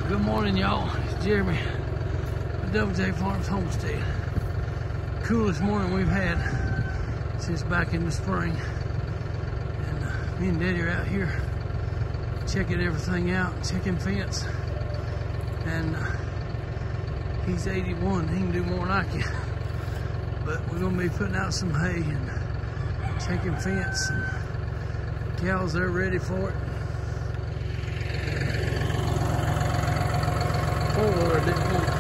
Good morning, y'all. It's Jeremy with Double J Farms Homestead. Coolest morning we've had since back in the spring. And me and Daddy are out here checking everything out, checking fence. And he's 81, he can do more than I can. But we're gonna be putting out some hay and checking fence. And cows, they're ready for it. Four-wheeler didn't want to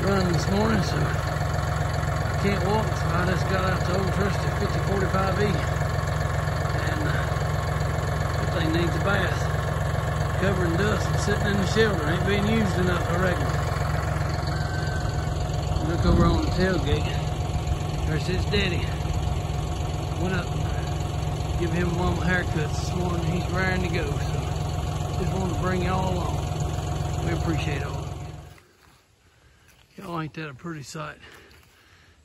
run this morning, so I can't walk, so I just got out the old trusty 5045E. And that thing needs a bath. Covering dust and sitting in the shelter. Ain't being used enough, I reckon. Look over on the tailgate. There's his daddy. Went up and give him one of my haircuts this morning. He's raring to go, so just wanted to bring y'all along. We appreciate all of you. Y'all, ain't that a pretty sight?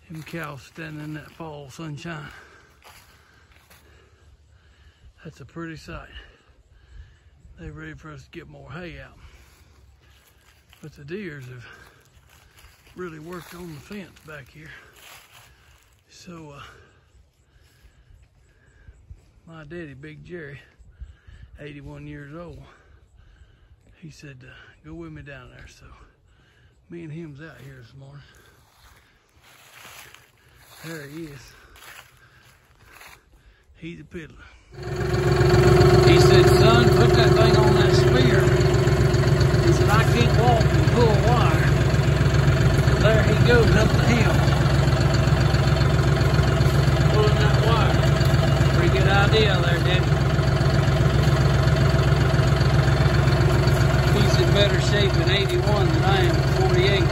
Them cows standing in that fall sunshine. That's a pretty sight. They ready for us to get more hay out. But the deers have really worked on the fence back here. So my daddy, Big Jerry, 81 years old, he said, go with me down there. So me and him's out here this morning. There he is. He's a piddler. He said, son, put that thing on that spear. He said, I can't walk and pull wire. So there he goes up the hill. Pulling that wire. Pretty good idea there, Daddy. He's in better shape at 81 than I am at 48.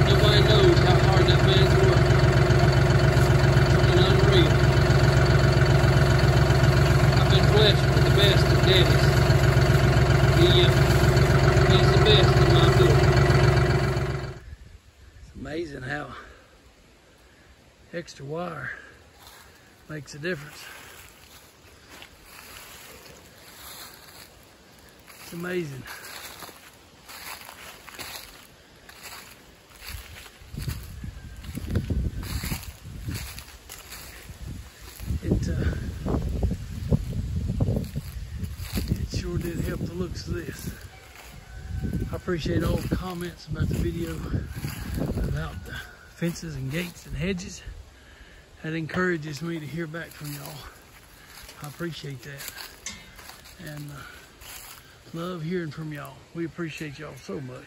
Nobody knows how hard that man's worked. It's unreal. I've been blessed with the best of daddies. He's the best in my book. It's amazing how extra wire makes a difference. It's amazing. It sure did help the looks of this. I appreciate all the comments about the video about the fences and gates and hedges. That encourages me to hear back from y'all. I appreciate that. And love hearing from y'all. We appreciate y'all so much.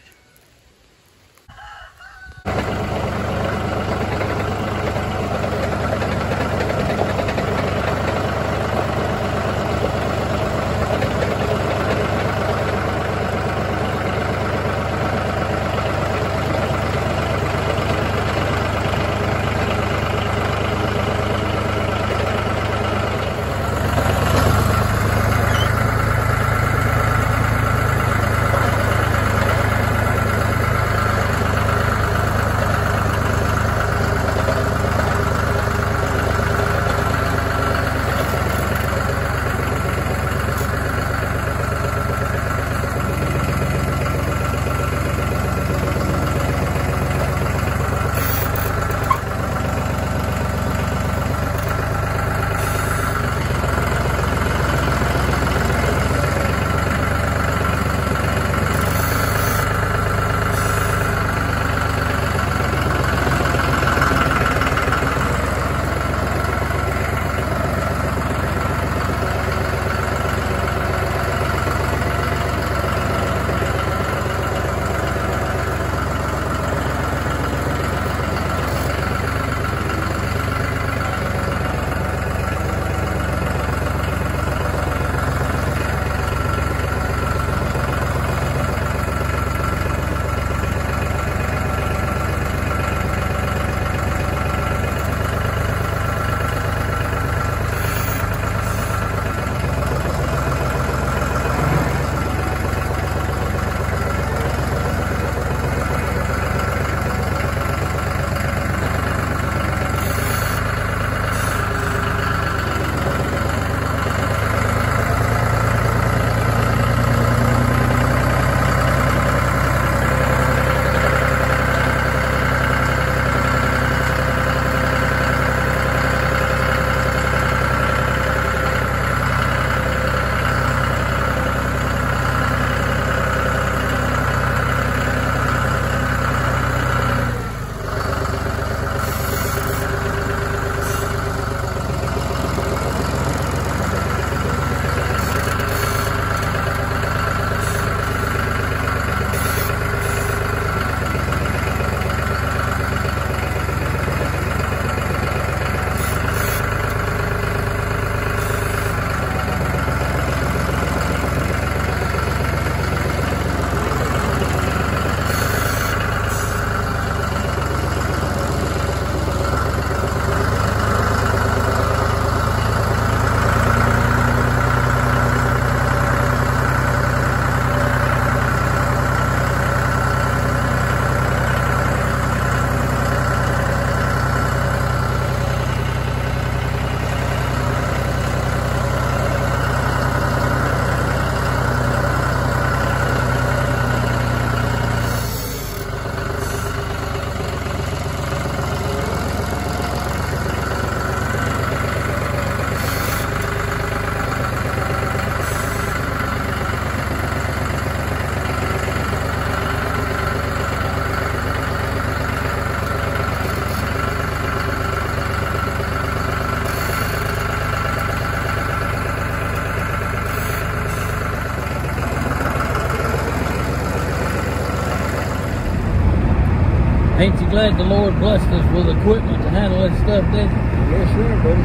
Ain't you glad the Lord blessed us with equipment to handle that stuff, didn't you? Yes, sir, buddy.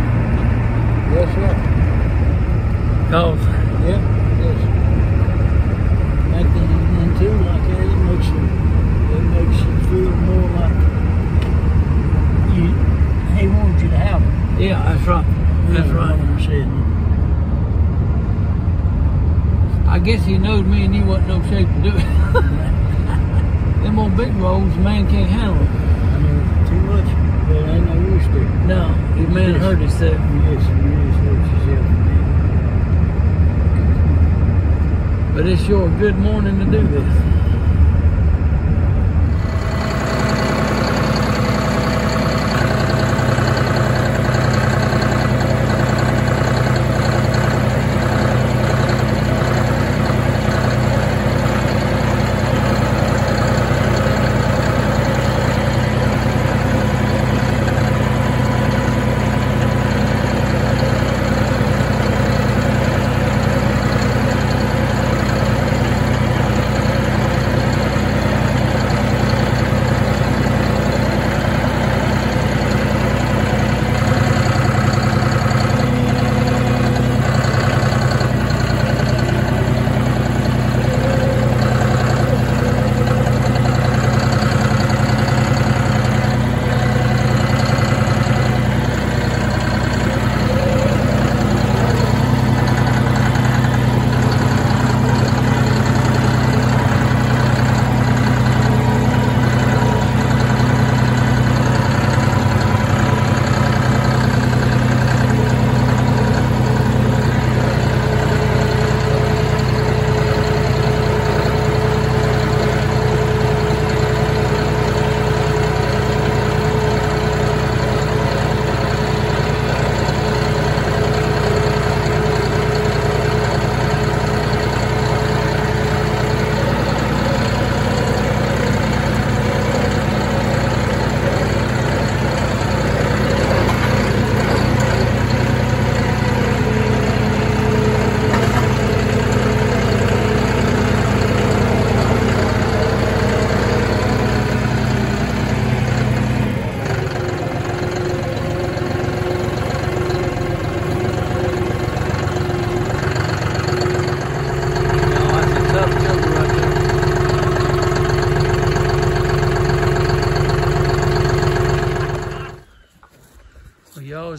Yes, sir. Cause Yeah, yes. Back then, too, like that, it makes you feel more like he wanted you to have it. yeah, that's right. That's right. 100%. I guess he knowed me and you wasn't no shape to do it. Them old big rolls, a man can't handle them. I know too much, but ain't no use to. No, the man hurt himself. Yes, he really hurt yourself. But it's sure a good morning to do this.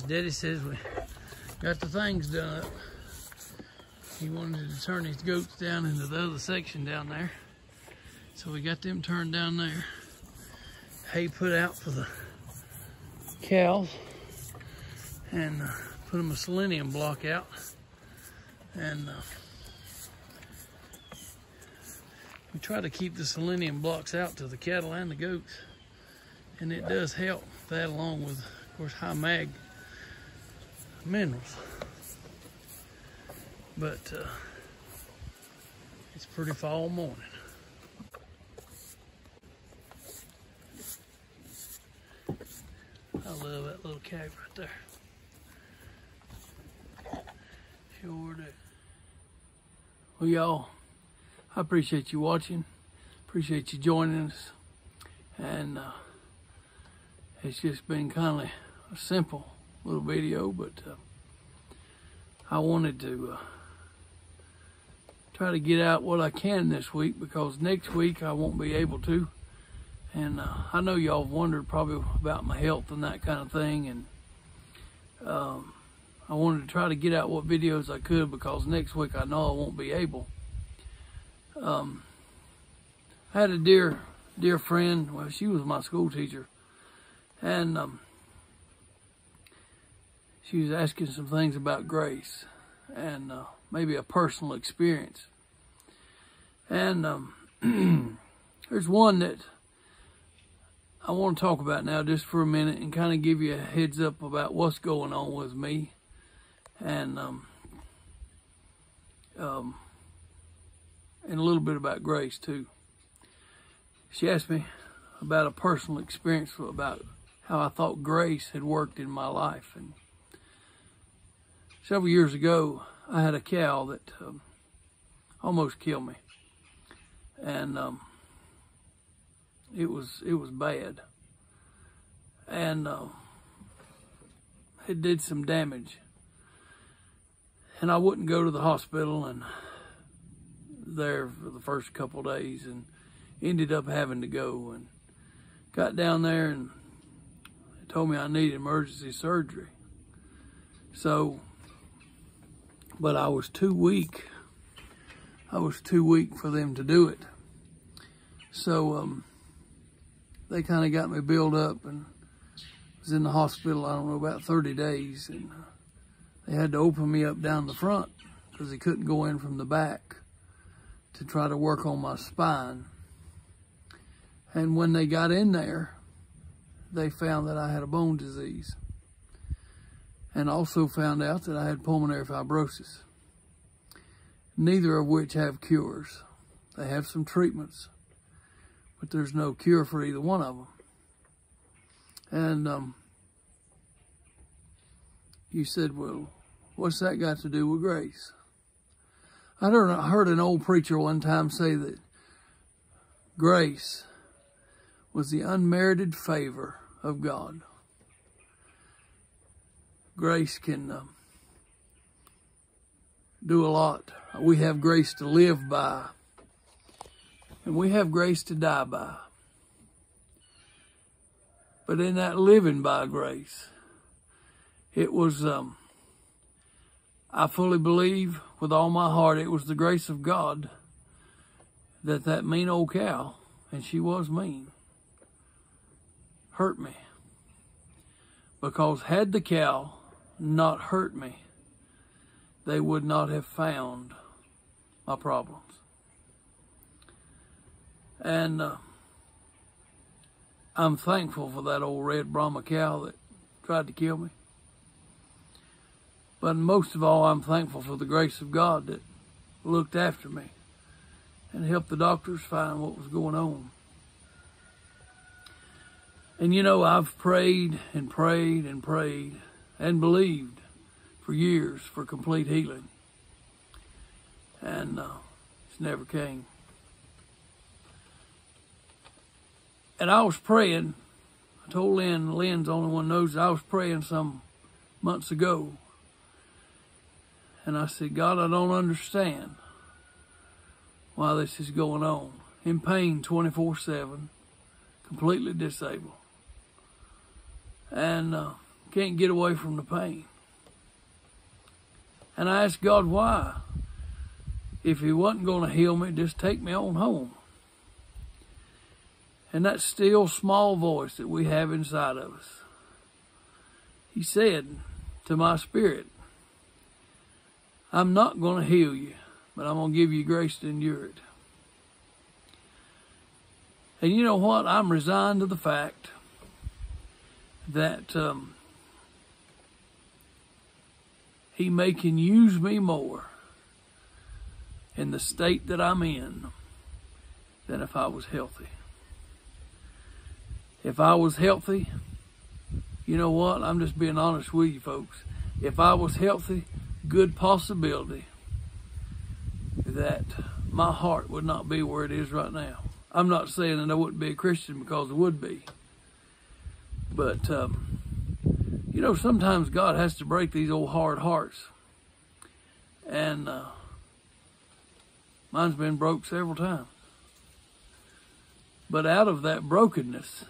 Daddy says we got the things done up. He wanted to turn his goats down into the other section down there. So we got them turned down there. Hay put out for the cows. And put them a selenium block out. And we try to keep the selenium blocks out to the cattle and the goats. And it does help that, along with, of course, high mag minerals. But it's pretty fall morning. I love that little calf right there. Sure do. Well, y'all, I appreciate you watching. Appreciate you joining us. And it's just been kind of a simple little video, but I wanted to try to get out what I can this week, because next week I won't be able to. And I know y'all wondered probably about my health and that kind of thing, and I wanted to try to get out what videos I could, because next week I know I won't be able. I had a dear friend. Well, she was my school teacher, and she was asking some things about grace and maybe a personal experience. And there's one that I want to talk about now just for a minute, and kind of give you a heads up about what's going on with me. And a little bit about grace too. She asked me about a personal experience about how I thought grace had worked in my life. And several years ago, I had a cow that almost killed me, and it was bad. and it did some damage. And I wouldn't go to the hospital and there for the first couple of days, and ended up having to go, and got down there and they told me I needed emergency surgery. So, but I was too weak. I was too weak for them to do it. So they kind of got me built up, and was in the hospital, I don't know, about 30 days. And they had to open me up down the front because they couldn't go in from the back to try to work on my spine. And when they got in there, they found that I had a bone disease, and also found out that I had pulmonary fibrosis, neither of which have cures. They have some treatments, but there's no cure for either one of them. And you said, well, what's that got to do with grace? I heard an old preacher one time say that grace was the unmerited favor of God. Grace can do a lot. We have grace to live by, and we have grace to die by. But in that living by grace, it was, I fully believe with all my heart, it was the grace of God that mean old cow, and she was mean, hurt me. Because had the cow not hurt me, they would not have found my problems. And I'm thankful for that old red Brahma cow that tried to kill me. But most of all, I'm thankful for the grace of God that looked after me and helped the doctors find what was going on. And you know, I've prayed and prayed and prayed and believed for years for complete healing. And it's never came. And I was praying. I told Lynn's the only one knows, I was praying some months ago. And I said, God, I don't understand why this is going on. In pain 24/7, completely disabled. And can't get away from the pain. And I asked God why. If he wasn't going to heal me, just take me on home. And that still small voice that we have inside of us, he said to my spirit, I'm not going to heal you, but I'm going to give you grace to endure it. And you know what? I'm resigned to the fact that he may can use me more in the state that I'm in than if I was healthy. If I was healthy, you know what? I'm just being honest with you folks. If I was healthy, good possibility that my heart would not be where it is right now. I'm not saying that I wouldn't be a Christian, because I would be. But, you know, sometimes God has to break these old hard hearts. And mine's been broke several times. But out of that brokenness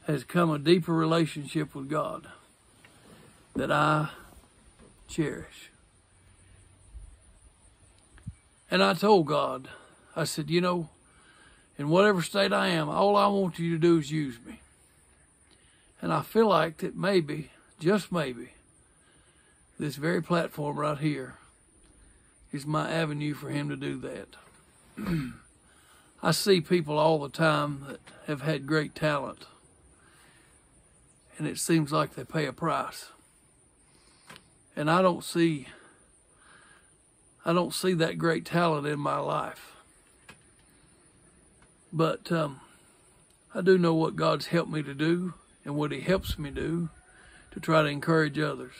has come a deeper relationship with God that I cherish. And I told God, I said, you know, in whatever state I am, all I want you to do is use me. And I feel like that maybe, just maybe, this very platform right here is my avenue for him to do that. I see people all the time that have had great talent, and it seems like they pay a price. And I don't see that great talent in my life. But I do know what God's helped me to do and what he helps me do to try to encourage others.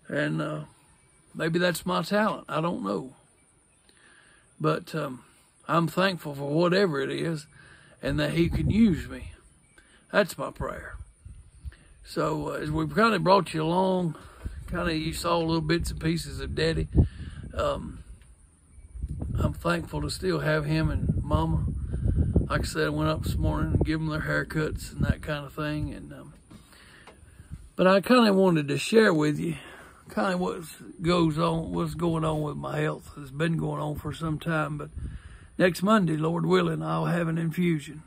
And maybe that's my talent. I don't know. But I'm thankful for whatever it is, and that he can use me. That's my prayer. So as we've kind of brought you along, you saw little bits and pieces of Daddy. I'm thankful to still have him and Mama. Like I said, I went up this morning and give them their haircuts and that kind of thing. And but I kind of wanted to share with you kind of what's going on with my health. It's been going on for some time, but next Monday, Lord willing, I'll have an infusion.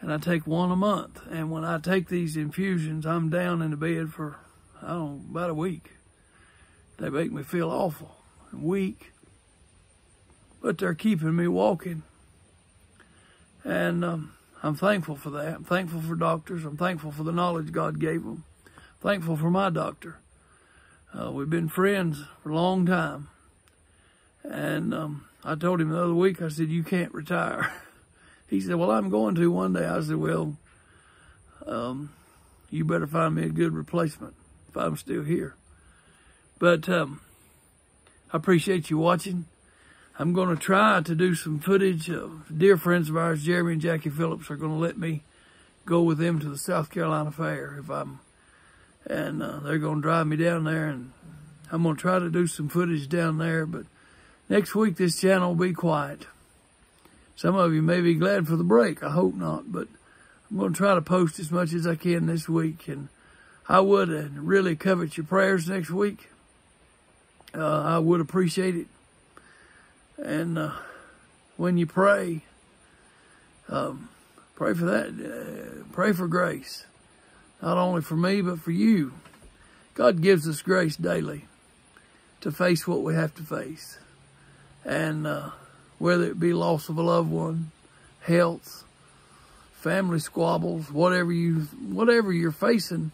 And I take one a month. And when I take these infusions, I'm down in the bed for, I don't know, about a week. They make me feel awful and weak, but they're keeping me walking. And I'm thankful for that. I'm thankful for doctors. I'm thankful for the knowledge God gave them. Thankful for my doctor. We've been friends for a long time. And I told him the other week, I said, you can't retire. He said, well, I'm going to one day. I said, well, you better find me a good replacement if I'm still here. But I appreciate you watching. I'm going to try to do some footage. Dear friends of ours, Jeremy and Jackie Phillips, are going to let me go with them to the South Carolina Fair and they're going to drive me down there, and I'm going to try to do some footage down there. But next week, this channel will be quiet. Some of you may be glad for the break. I hope not, but I'm going to try to post as much as I can this week. And I would really covet your prayers next week. I would appreciate it. And when you pray, pray for that. Pray for grace. Not only for me, but for you. God gives us grace daily to face what we have to face. And whether it be loss of a loved one, health, family squabbles, whatever you're facing,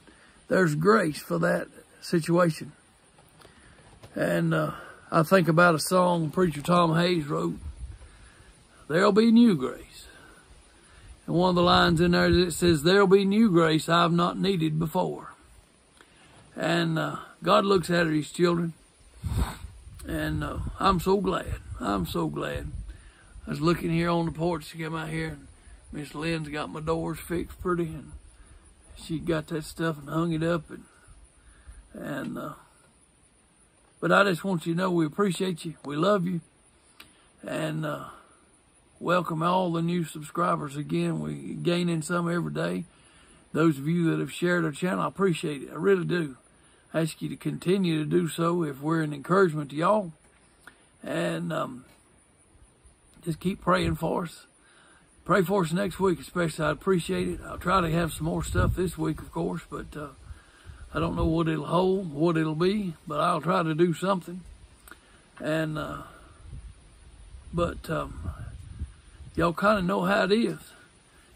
there's grace for that situation. And I think about a song Preacher Tom Hayes wrote, "There'll be new grace." And one of the lines in there that says, "There'll be new grace I've not needed before." And God looks at his children. And I'm so glad. I'm so glad. I was looking here on the porch to come out here, and Miss Lynn's got my doors fixed pretty, and she got that stuff and hung it up. But I just want you to know we appreciate you. We love you. And welcome all the new subscribers again. We're gaining some every day. Those of you that have shared our channel, I appreciate it. I really do. I ask you to continue to do so if we're an encouragement to y'all. And just keep praying for us. Pray for us next week especially. I'd appreciate it. I'll try to have some more stuff this week, of course, but I don't know what it'll hold, what it'll be, but I'll try to do something. And y'all kind of know how it is.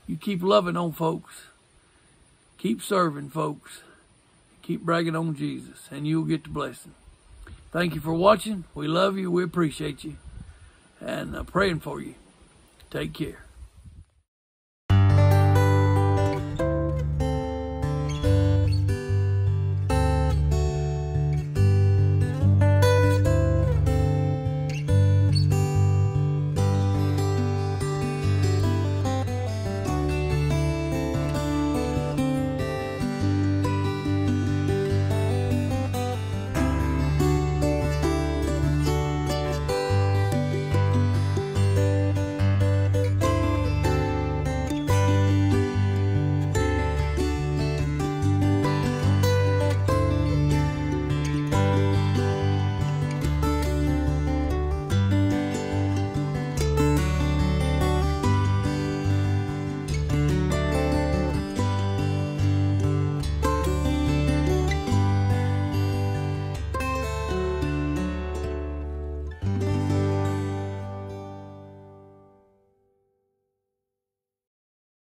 You keep loving on folks. Keep serving folks. Keep bragging on Jesus, and you'll get the blessing. Thank you for watching. We love you. We appreciate you. And praying for you. Take care.